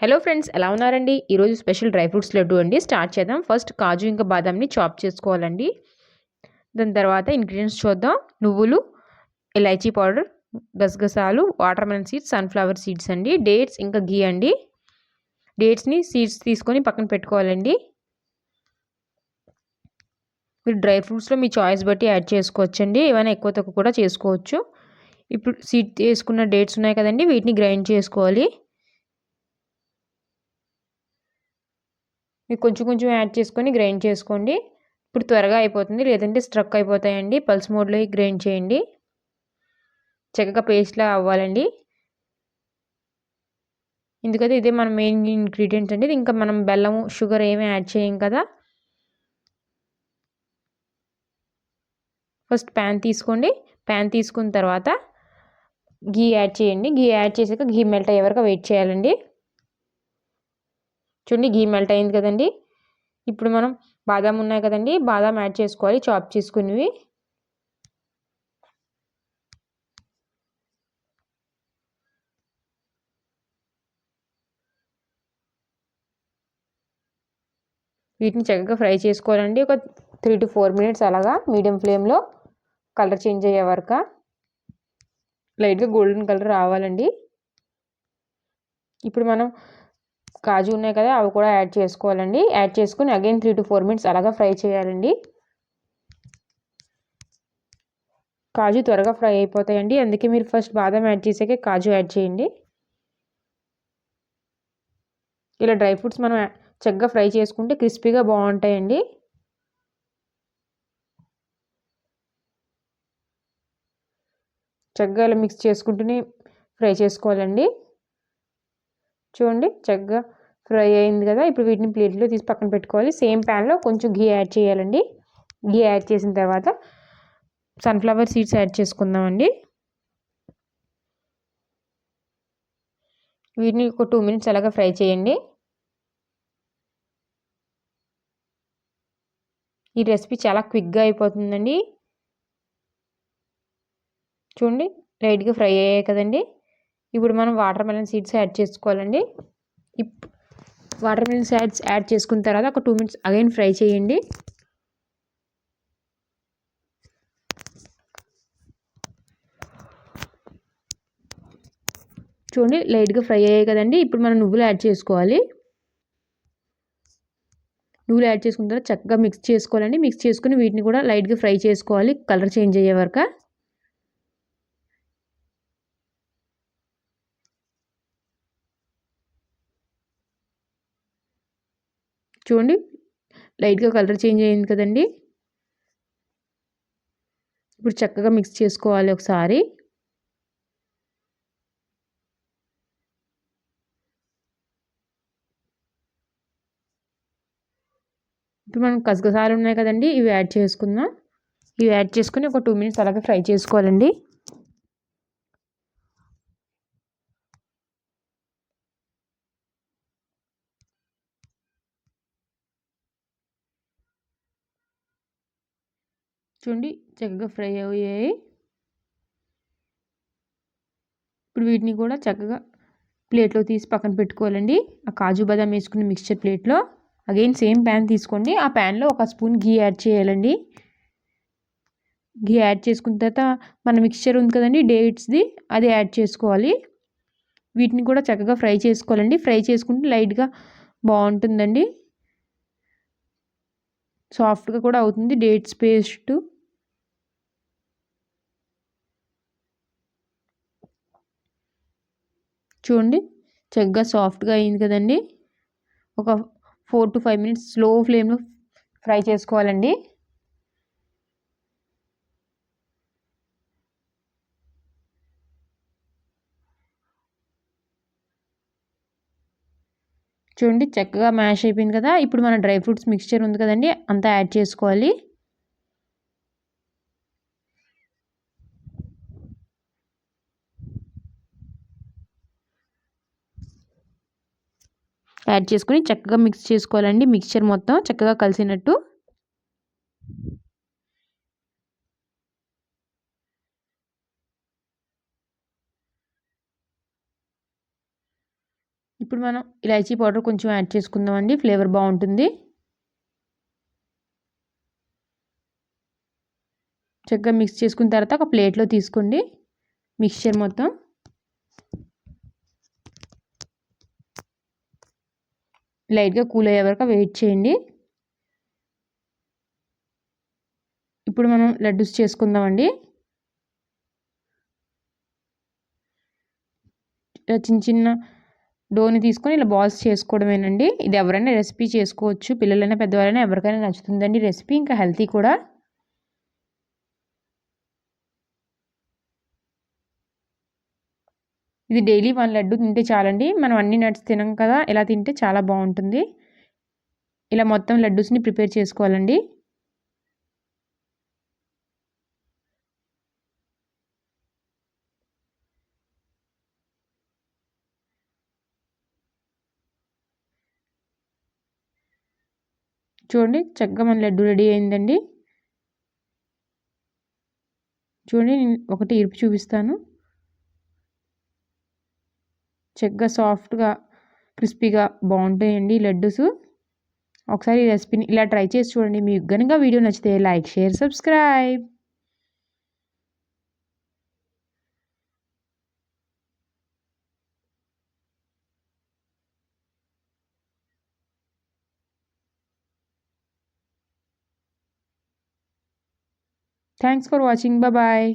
Hello friends, ఎలా ఉన్నారండి? ఈరోజు స్పెషల్ డ్రై ఫ్రూట్స్ లడ్డు అండి. స్టార్ట్ చేద్దాం. ఫస్ట్ కాజు ఇంకా బాదాంని చాప్ చేసుకోవాలండి. దాని తర్వాత ఇంగ్రీడియంట్స్ చూద్దాం. నువ్వులు, ఇలైచీ పౌడర్, గసగసాలు, water melon seeds, sunflower seeds అండి, డేట్స్ ఇంకా ఘీ అండి. డేట్స్ని సీడ్స్ తీసుకొని పక్కన పెట్టుకోవాలండి. మీరు డ్రై ఫ్రూట్స్లో మీ చాయిస్ బట్టి యాడ్ చేసుకోవచ్చండి. ఏమైనా ఎక్కువ తక్కువ కూడా చేసుకోవచ్చు. ఇప్పుడు సీడ్ వేసుకున్న డేట్స్ ఉన్నాయి కదండి, వీటిని గ్రైండ్ చేసుకోవాలి. మీరు కొంచెం కొంచెం యాడ్ చేసుకొని గ్రైండ్ చేసుకోండి. ఇప్పుడు త్వరగా అయిపోతుంది, లేదంటే స్ట్రక్ అయిపోతాయండి. పల్స్ మోడ్లో గ్రైండ్ చేయండి. చక్కగా పేస్ట్లా అవ్వాలండి. ఎందుకంటే ఇదే మన మెయిన్ ఇంగ్రీడియంట్ అండి. ఇంకా మనం బెల్లం, షుగర్ ఏమీ యాడ్ చేయం కదా. ఫస్ట్ ప్యాన్ తీసుకోండి. ప్యాన్ తీసుకున్న తర్వాత ఘీ యాడ్ చేయండి. ఘీ యాడ్ చేసాక ఘీ మెల్ట్ అయ్యే వరకు వెయిట్ చేయాలండి. చూడండి, ఘీ మెల్ట్ అయింది కదండి. ఇప్పుడు మనం బాదాం ఉన్నాయి కదండి, బాదాం యాడ్ చేసుకోవాలి, చాప్ చేసుకునేవి. వీటిని చక్కగా ఫ్రై చేసుకోవాలండి. ఒక 3 to 4 minutes అలాగా మీడియం ఫ్లేమ్లో కలర్ చేంజ్ అయ్యే వరకు. లైట్గా గోల్డెన్ కలర్ రావాలండి. ఇప్పుడు మనం కాజు ఉన్నాయి కదా, అవి కూడా యాడ్ చేసుకోవాలండి. యాడ్ చేసుకుని అగైన్ 3 to 4 minutes అలాగా ఫ్రై చేయాలండి. కాజు త్వరగా ఫ్రై అయిపోతాయండి, అందుకే మీరు ఫస్ట్ బాదం యాడ్ చేసాకే కాజు యాడ్ చేయండి. ఇలా డ్రై ఫ్రూట్స్ మనం చక్కగా ఫ్రై చేసుకుంటే క్రిస్పీగా బాగుంటాయండి. చక్కగా ఇలా మిక్స్ చేసుకుంటూనే ఫ్రై చేసుకోవాలండి. చూడండి, చక్కగా ఫ్రై అయింది కదా. ఇప్పుడు వీటిని ప్లేట్లో తీసి పక్కన పెట్టుకోవాలి. సేమ్ ప్యాన్లో కొంచెం ఘీ యాడ్ చేయాలండి. ఘీ యాడ్ చేసిన తర్వాత సన్ఫ్లవర్ సీడ్స్ యాడ్ చేసుకుందామండి. వీటిని ఒక 2 minutes అలాగా ఫ్రై చేయండి. ఈ రెసిపీ చాలా క్విక్గా అయిపోతుందండి. చూడండి, లైట్గా ఫ్రై అయ్యాయి కదండి. ఇప్పుడు మనం వాటర్ మెలన్ సీడ్స్ యాడ్ చేసుకోవాలండి. వాటర్ మెలన్ సీడ్స్ యాడ్ చేసుకున్న తర్వాత ఒక 2 minutes అగైన్ ఫ్రై చేయండి. చూడండి, లైట్గా ఫ్రై అయ్యాయి కదండి. ఇప్పుడు మనం నువ్వులు యాడ్ చేసుకోవాలి. నువ్వులు యాడ్ చేసుకున్న తర్వాత చక్కగా మిక్స్ చేసుకోవాలండి. మిక్స్ చేసుకుని వీటిని కూడా లైట్గా ఫ్రై చేసుకోవాలి, కలర్ చేంజ్ అయ్యే వరకు. చూడండి, లైట్గా కలర్ చేంజ్ అయ్యింది కదండి. ఇప్పుడు చక్కగా మిక్స్ చేసుకోవాలి ఒకసారి. ఇప్పుడు మనం గసగసాలు ఉన్నాయి కదండి, ఇవి యాడ్ చేసుకుందాం. ఇవి యాడ్ చేసుకుని ఒక 2 minutes అలాగే ఫ్రై చేసుకోవాలండి. చూడండి, చక్కగా ఫ్రై అయ్యాయి. ఇప్పుడు వీటిని కూడా చక్కగా ప్లేట్లో తీసి పక్కన పెట్టుకోవాలండి. ఆ కాజు బాదాం వేసుకున్న మిక్స్చర్ ప్లేట్లో అగైన్ సేమ్ ప్యాన్ తీసుకోండి. ఆ ప్యాన్లో ఒక స్పూన్ ఘీ యాడ్ చేయాలండి. ఘీ యాడ్ చేసుకున్న తర్వాత మన మిక్స్చర్ ఉంది కదండి డేట్స్ది, అది యాడ్ చేసుకోవాలి. వీటిని కూడా చక్కగా ఫ్రై చేసుకోవాలండి. ఫ్రై చేసుకుంటే లైట్గా బాగుంటుందండి, సాఫ్ట్గా కూడా అవుతుంది డేట్స్ పేస్ట్. చూడండి, చక్కగా సాఫ్ట్గా అయింది కదండి. ఒక 4 to 5 minutes స్లో ఫ్లేమ్లో ఫ్రై చేసుకోవాలండి. చూడండి, చక్కగా మ్యాష్ అయిపోయింది కదా. ఇప్పుడు మన డ్రై ఫ్రూట్స్ మిక్స్చర్ ఉంది కదండి, అంతా యాడ్ చేసుకోవాలి. యాడ్ చేసుకుని చక్కగా మిక్స్ చేసుకోవాలండి. మిక్స్చర్ మొత్తం చక్కగా కలిసినట్టు. ఇప్పుడు మనం ఇలాచీ పౌడర్ కొంచెం యాడ్ చేసుకుందామండి, ఫ్లేవర్ బాగుంటుంది. చక్కగా మిక్స్ చేసుకున్న తర్వాత ఒక ప్లేట్లో తీసుకోండి మిక్స్చర్ మొత్తం. లైట్గా కూల్ అయ్యే వరకు వెయిట్ చేయండి. ఇప్పుడు మనం లడ్డూస్ చేసుకుందామండి. చిన్న చిన్న డోని తీసుకొని ఇలా బాల్స్ చేసుకోవడమేనండి. ఇది ఎవరైనా రెసిపీ చేసుకోవచ్చు, పిల్లలైనా పెద్దవాళ్ళైనా ఎవరికైనా నచ్చుతుందండి రెసిపీ, ఇంకా హెల్తీ కూడా. ఇది డైలీ 1 లడ్డు తింటే చాలండి. మనం అన్ని నట్స్ తినం కదా, ఇలా తింటే చాలా బాగుంటుంది. ఇలా మొత్తం లడ్డూస్ని ప్రిపేర్ చేసుకోవాలండి. చూడండి చక్కగా మన లడ్డు రెడీ అయిందండి. చూడండి నేను ఒకటి ఇరుపు చూపిస్తాను. చక్కగా సాఫ్ట్గా క్రిస్పీగా బాగుంటాయండి లడ్డూస్. ఒకసారి ఈ రెసిపీని ఇలా ట్రై చేసి చూడండి. మీకు కనుక వీడియో నచ్చితే like, share, subscribe. Thanks for watching. Bye.